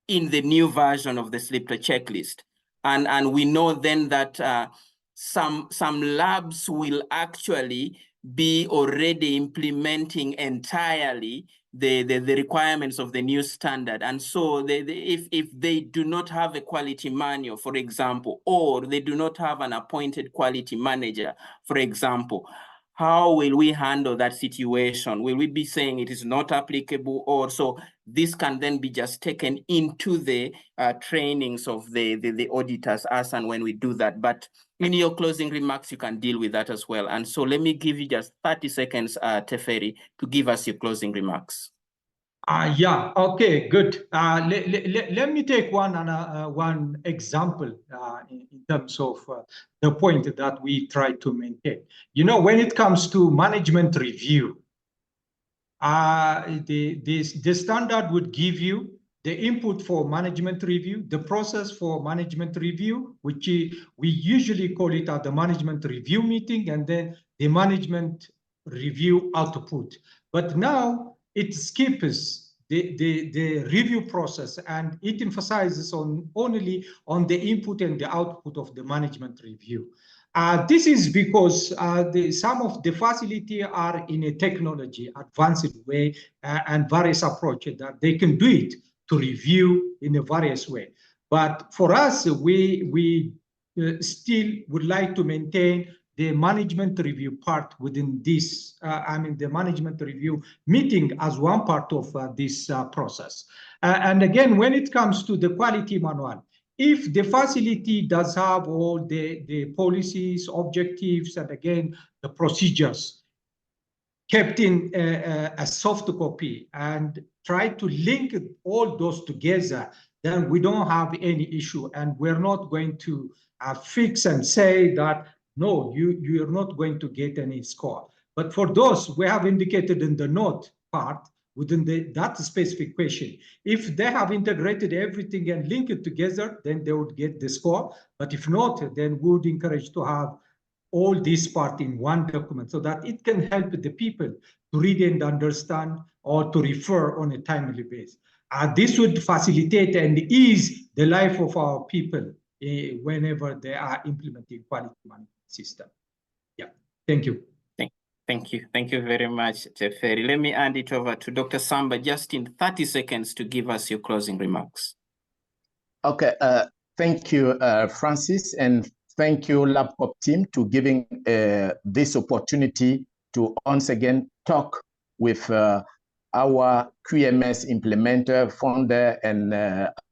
in the new version of the SLIPTA checklist. And we know then that some labs will actually be already implementing entirely the requirements of the new standard. And so if they do not have a quality manual, for example, or they do not have an appointed quality manager, for example, how will we handle that situation? Will we be saying it is not applicable, or so this can then be just taken into the trainings of the auditors as and when we do that? But in your closing remarks, you can deal with that as well. And so let me give you just 30 seconds, Teferi, to give us your closing remarks. Yeah, okay, good. Let me take one example in terms of the point that we try to maintain. You know, when it comes to management review, the standard would give you the input for management review, the process for management review, which we usually call it at the management review meeting, and then the management review output. But now it skips the review process, and it emphasizes only on the input and the output of the management review. This is because some of the facility are in a technology advanced way and various approaches that they can do it to review in a various way. But for us, we still would like to maintain the management review part within this, the management review meeting as one part of this process. And again, when it comes to the quality manual, if the facility does have all the policies, objectives, and again, the procedures kept in a soft copy and try to link all those together, then we don't have any issue. And we're not going to fix and say that, no, you're not going to get any score. But for those we have indicated in the note part, within that specific question, if they have integrated everything and linked it together, then they would get the score. But if not, then we would encourage to have all this part in one document so that it can help the people to read and understand or to refer on a timely basis. This would facilitate and ease the life of our people whenever they are implementing quality management system. Yeah, thank you. Thank you. Thank you very much, Teferi. Let me hand it over to Dr. Samba just in 30 seconds to give us your closing remarks. Okay, thank you, Francis, and thank you, LabCoP team, to giving this opportunity to once again talk with our QMS implementer, founder, and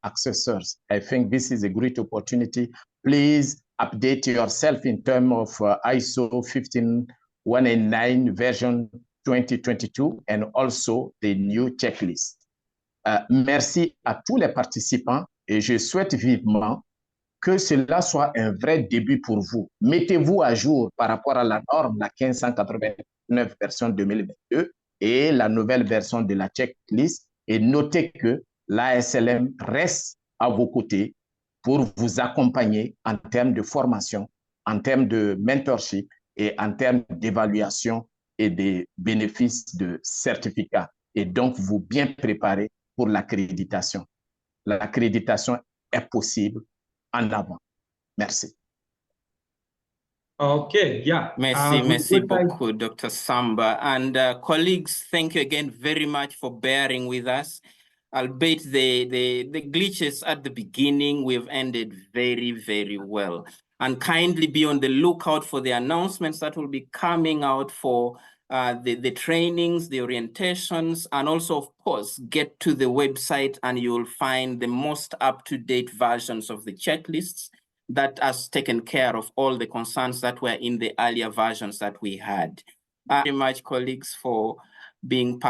accessors. I think this is a great opportunity. Please update yourself in terms of ISO 15189 version 2022 and also the new checklist. Merci à tous les participants et je souhaite vivement que cela soit un vrai début pour vous. Mettez-vous à jour par rapport à la norme, la 1589 version 2022 et la nouvelle version de la checklist et notez que l'ASLM reste à vos côtés pour vous accompagner en termes de formation, en termes de mentorship et en termes d'évaluation et des bénéfices de certificats. Et donc, vous bien préparer pour l'accréditation. L'accréditation est possible en avant. Merci. Okay, yeah. Merci beaucoup, Dr. Samba. And colleagues, thank you again very much for bearing with us. Albeit the glitches at the beginning, we've ended very, very well. And kindly be on the lookout for the announcements that will be coming out for the trainings, the orientations, and also, of course, get to the website and you'll find the most up-to-date versions of the checklists that has taken care of all the concerns that were in the earlier versions that we had. Very much, colleagues, for being part